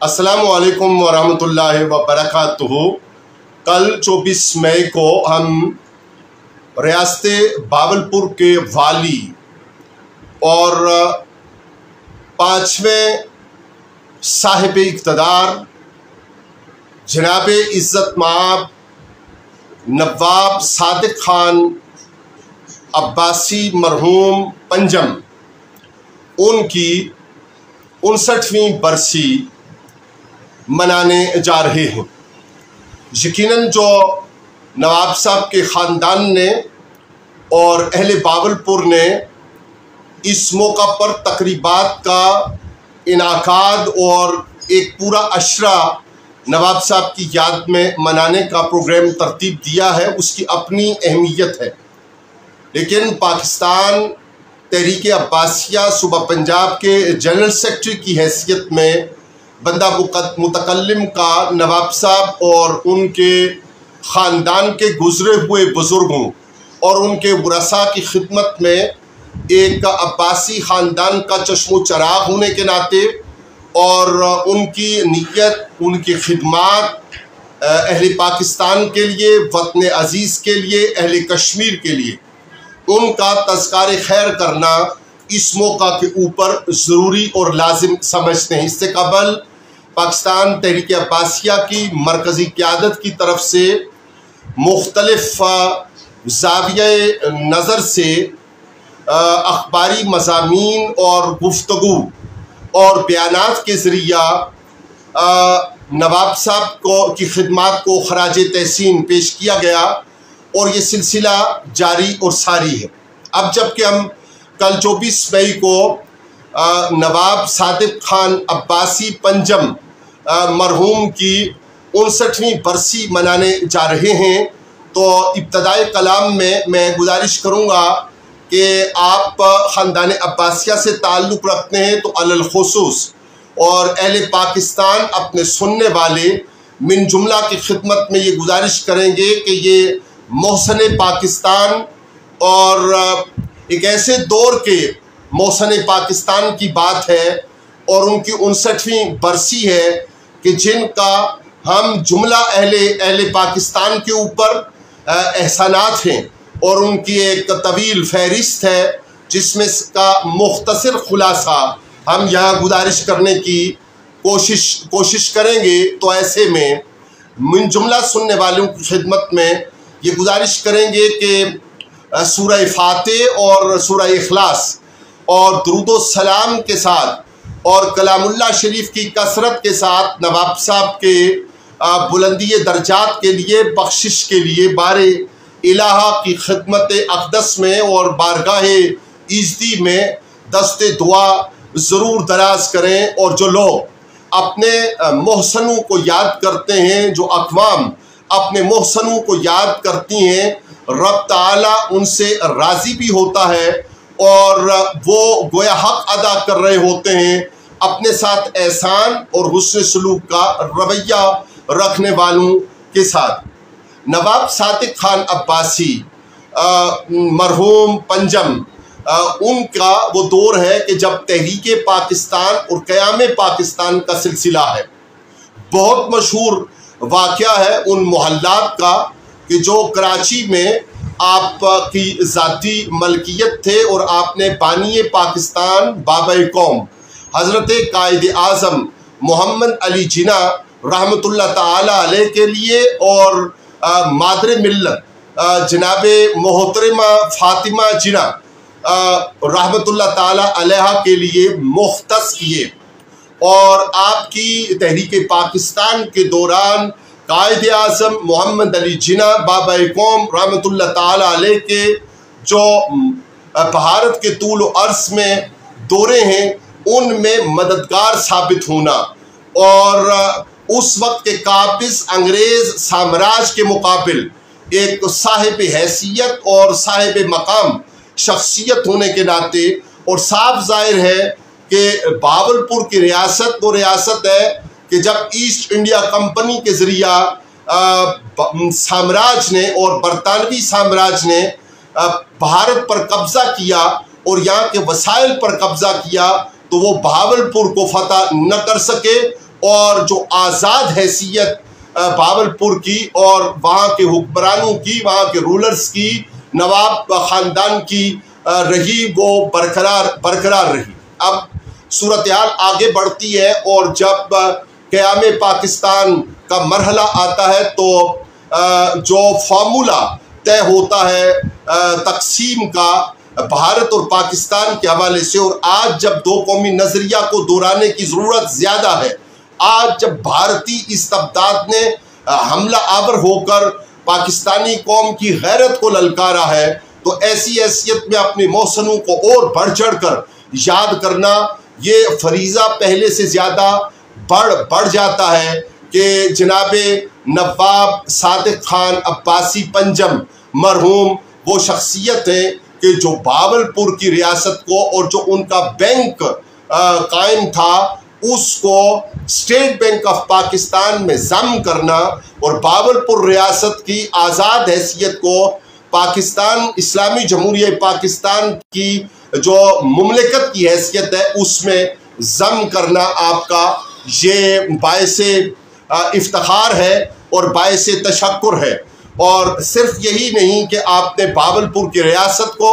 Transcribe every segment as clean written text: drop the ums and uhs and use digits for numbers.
السلام علیکم ورحمۃ اللہ وبرکاتہ۔ کل 24 مئی کو ہم ریاست بہاولپور کے والی اور 5ویں صاحب اقتدار جناب عزت مآب نواب صادق خان عباسی مرحوم پنجم ان کی 59ویں برسی منانے جا رہے ہیں۔ یقیناً جو نواب صاحب کے خاندان نے اور اہل بہاولپور نے اس موقع پر تقریبات کا انعقاد اور ایک پورا عشرہ نواب صاحب کی یاد میں منانے کا پروگرام ترتیب دیا ہے، اس کی اپنی اہمیت ہے۔ لیکن پاکستان تحریک عباسیہ صوبہ پنجاب کے جنرل سیکرٹری کی حیثیت میں بندہ متکلم کا نواب صاحب اور ان کے خاندان کے گزرے ہوئے بزرگوں اور ان کے ورثاء کی خدمت میں ایک عباسی خاندان کا چشم و چراغ ہونے کے ناطے اور ان کی نیت، ان کی خدمات اہل پاکستان کے لیے، وطن عزیز کے لیے، اہل کشمیر کے لیے ان کا تذکار خیر کرنا اس موقع کے اوپر ضروری اور لازم سمجھتے ہیں۔ اس سے قبل پاکستان تحریک عباسیہ کی مرکزی قیادت کی طرف سے مختلف زاویہ نظر سے اخباری مضامین اور گفتگو اور بیانات کے ذریعہ نواب صاحب کی خدمات کو خراج تحسین پیش کیا گیا اور یہ سلسلہ جاری اور ساری ہے۔ اب جب کہ ہم کل 24 مئی کو نواب صادق خان عباسی پنجم مرحوم کی 59ویں برسی منانے جا رہے ہیں، تو ابتدائی کلام میں گزارش کروں گا کہ آپ خاندان عباسیہ سے تعلق رکھتے ہیں تو علی الخصوص اور اہل پاکستان اپنے سننے والے من جملہ کی خدمت میں یہ گزارش کریں گے کہ یہ محسن پاکستان اور ایک ایسے دور کے محسن پاکستان کی بات ہے اور ان کی 59ویں برسی ہے کہ جن کا ہم جملہ اہل پاکستان کے اوپر احسانات ہیں اور ان کی ایک طویل فہرست ہے جس میں کا مختصر خلاصہ ہم یہاں گزارش کرنے کی کوشش کریں گے۔ تو ایسے میں من جملہ سننے والوں کی خدمت میں یہ گزارش کریں گے کہ سورہ فاتح اور سورہ اخلاص اور درود و سلام کے ساتھ اور کلام اللہ شریف کی کثرت کے ساتھ نواب صاحب کے بلندی درجات کے لیے، بخشش کے لیے بار الہ کی خدمت اقدس میں اور بارگاہ ایزدی میں دست دعا ضرور دراز کریں۔ اور جو لوگ اپنے محسنوں کو یاد کرتے ہیں، جو اقوام اپنے محسنوں کو یاد کرتی ہیں، رب تعالیٰ ان سے راضی بھی ہوتا ہے اور وہ گویا حق ادا کر رہے ہوتے ہیں اپنے ساتھ احسان اور حسن سلوک کا رویہ رکھنے والوں کے ساتھ۔ نواب صادق خان عباسی مرحوم پنجم ان کا وہ دور ہے کہ جب تحریک پاکستان اور قیام پاکستان کا سلسلہ ہے۔ بہت مشہور واقعہ ہے ان محلات کا کہ جو کراچی میں آپ کی ذاتی ملکیت تھے اور آپ نے بانی پاکستان بابا قوم حضرت قائد اعظم محمد علی جناح رحمۃ اللہ تعالی علیہ کے لیے اور مادر ملت جناب محترمہ فاطمہ جناح رحمۃ اللہ تعالی علیہ کے لیے مختص کیے، اور آپ کی تحریک پاکستان کے دوران قائد اعظم محمد علی جناح بابا قوم رحمۃ اللہ تعالی علیہ کے جو بھارت کے طول و عرض میں دورے ہیں ان میں مددگار ثابت ہونا اور اس وقت کے قابض انگریز سامراج کے مقابل ایک صاحب حیثیت اور صاحب مقام شخصیت ہونے کے ناطے، اور صاف ظاہر ہے کہ بہاولپور کی ریاست وہ ریاست ہے کہ جب ایسٹ انڈیا کمپنی کے ذریعہ سامراج نے اور برطانوی سامراج نے بھارت پر قبضہ کیا اور یہاں کے وسائل پر قبضہ کیا تو وہ بہاولپور کو فتح نہ کر سکے، اور جو آزاد حیثیت بہاولپور کی اور وہاں کے حکمرانوں کی، وہاں کے رولرز کی، نواب خاندان کی رہی، وہ برقرار رہی۔ اب صورتحال آگے بڑھتی ہے اور جب قیام پاکستان کا مرحلہ آتا ہے تو جو فارمولا طے ہوتا ہے تقسیم کا بھارت اور پاکستان کے حوالے سے، اور آج جب دو قومی نظریہ کو دہرانے کی ضرورت زیادہ ہے، آج جب بھارتی استبداد نے حملہ آور ہو کر پاکستانی قوم کی غیرت کو للکارا ہے، تو ایسی حیثیت میں اپنے محسنوں کو اور بڑھ چڑھ کر یاد کرنا یہ فریضہ پہلے سے زیادہ بڑھ جاتا ہے کہ جناب نواب صادق خان عباسی پنجم مرحوم وہ شخصیت ہیں کہ جو بہاولپور کی ریاست کو اور جو ان کا بینک قائم تھا اس کو اسٹیٹ بینک آف پاکستان میں ضم کرنا اور بہاولپور ریاست کی آزاد حیثیت کو پاکستان اسلامی جمہوریہ پاکستان کی جو مملکت کی حیثیت ہے اس میں ضم کرنا آپ کا یہ باعث افتخار ہے اور باعث تشکر ہے۔ اور صرف یہی نہیں کہ آپ نے بہاولپور کی ریاست کو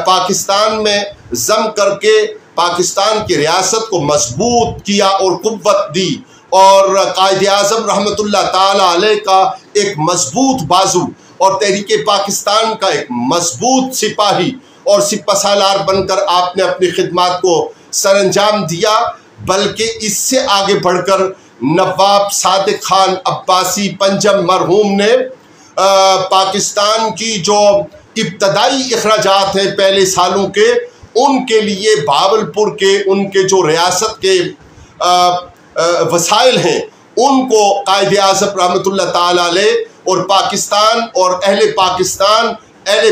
پاکستان میں ضم کر کے پاکستان کی ریاست کو مضبوط کیا اور قوت دی، اور قائد اعظم رحمۃ اللہ تعالی علیہ کا ایک مضبوط بازو اور تحریک پاکستان کا ایک مضبوط سپاہی اور سپہ سالار بن کر آپ نے اپنی خدمات کو سر انجام دیا، بلکہ اس سے آگے بڑھ کر نواب صادق خان عباسی پنجم مرحوم نے پاکستان کی جو ابتدائی اخراجات ہیں پہلے سالوں کے، ان کے لیے بہاولپور کے ان کے جو ریاست کے وسائل ہیں ان کو قائد اعظم رحمۃ اللہ تعالی علیہ اور پاکستان اور اہل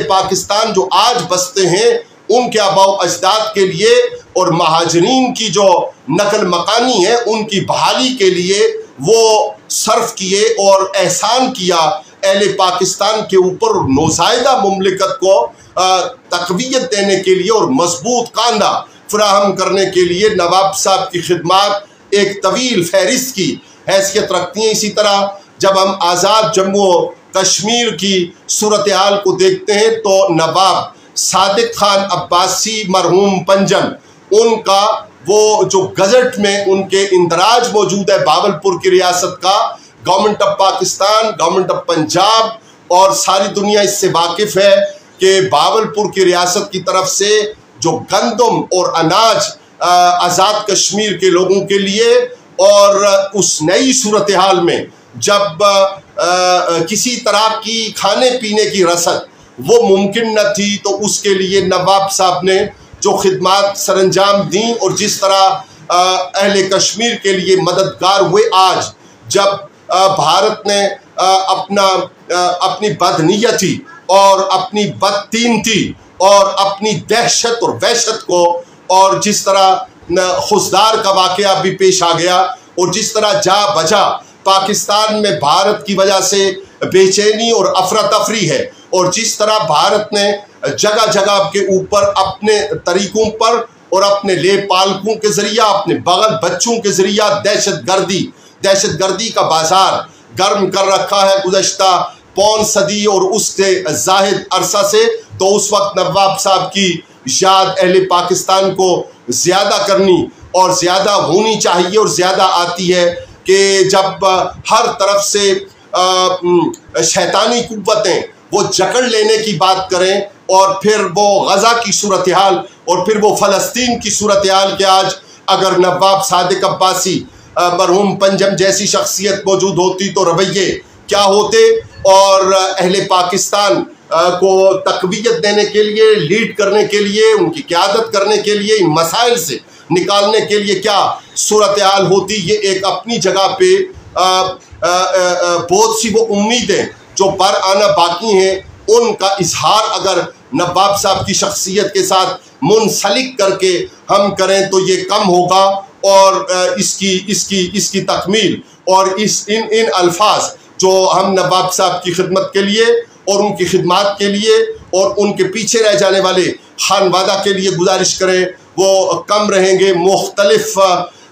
پاکستان جو آج بستے ہیں ان کے آباء و اجداد کے لیے اور مہاجرین کی جو نقل مکانی ہے ان کی بحالی کے لیے وہ صرف کیے اور احسان کیا اہل پاکستان کے اوپر، نوزائیدہ مملکت کو تقویت دینے کے لیے اور مضبوط کاندھا فراہم کرنے کے لیے نواب صاحب کی خدمات ایک طویل فہرست کی حیثیت رکھتی ہیں۔ اسی طرح جب ہم آزاد جموں و کشمیر کی صورتحال کو دیکھتے ہیں تو نواب صادق خان عباسی مرحوم پنجم ان کا وہ جو گزٹ میں ان کے اندراج موجود ہے بہاولپور کی ریاست کا، government of Pakistan, government of Punjab اور ساری دنیا اس سے واقف ہے کہ بہاولپور کی ریاست کی طرف سے جو گندم اور اناج آزاد کشمیر کے لوگوں کے لیے، اور اس نئی صورتحال میں جب کسی طرح کی کھانے پینے کی رسد وہ ممکن نہ تھی، تو اس کے لیے نواب صاحب نے جو خدمات سر انجام دیں اور جس طرح اہل کشمیر کے لیے مددگار ہوئے، آج جب بھارت نے اپنی بدنیتی اور اپنی بدتینتی اور اپنی دہشت اور وحشت کو، اور جس طرح خزدار کا واقعہ بھی پیش آ گیا اور جس طرح جا بجا پاکستان میں بھارت کی وجہ سے بے چینی اور افراتفری ہے، اور جس طرح بھارت نے جگہ جگہ کے اوپر اپنے طریقوں پر اور اپنے لے پالکوں کے ذریعہ، اپنے بغل بچوں کے ذریعہ دہشت گردی کا بازار گرم کر رکھا ہے گزشتہ پون صدی اور اس سے زائد عرصہ سے، تو اس وقت نواب صاحب کی یاد اہل پاکستان کو زیادہ کرنی اور زیادہ ہونی چاہیے اور زیادہ آتی ہے کہ جب ہر طرف سے شیطانی قوتیں وہ جکڑ لینے کی بات کریں، اور پھر وہ غزہ کی صورتحال اور پھر وہ فلسطین کی صورتحال کہ آج اگر نواب صادق عباسی مرحوم پنجم جیسی شخصیت موجود ہوتی تو رویے کیا ہوتے، اور اہل پاکستان کو تقویت دینے کے لیے، لیڈ کرنے کے لیے، ان کی قیادت کرنے کے لیے، ان مسائل سے نکالنے کے لیے کیا صورتحال ہوتی۔ یہ ایک اپنی جگہ پہ بہت سی وہ امیدیں جو پر آنا باقی ہیں ان کا اظہار اگر نواب صاحب کی شخصیت کے ساتھ منسلک کر کے ہم کریں تو یہ کم ہوگا، اور اس کی تکمیل اور ان الفاظ جو ہم نواب صاحب کی خدمت کے لیے اور ان کی خدمات کے لیے اور ان کے پیچھے رہ جانے والے خانوادہ کے لیے گزارش کریں وہ کم رہیں گے۔ مختلف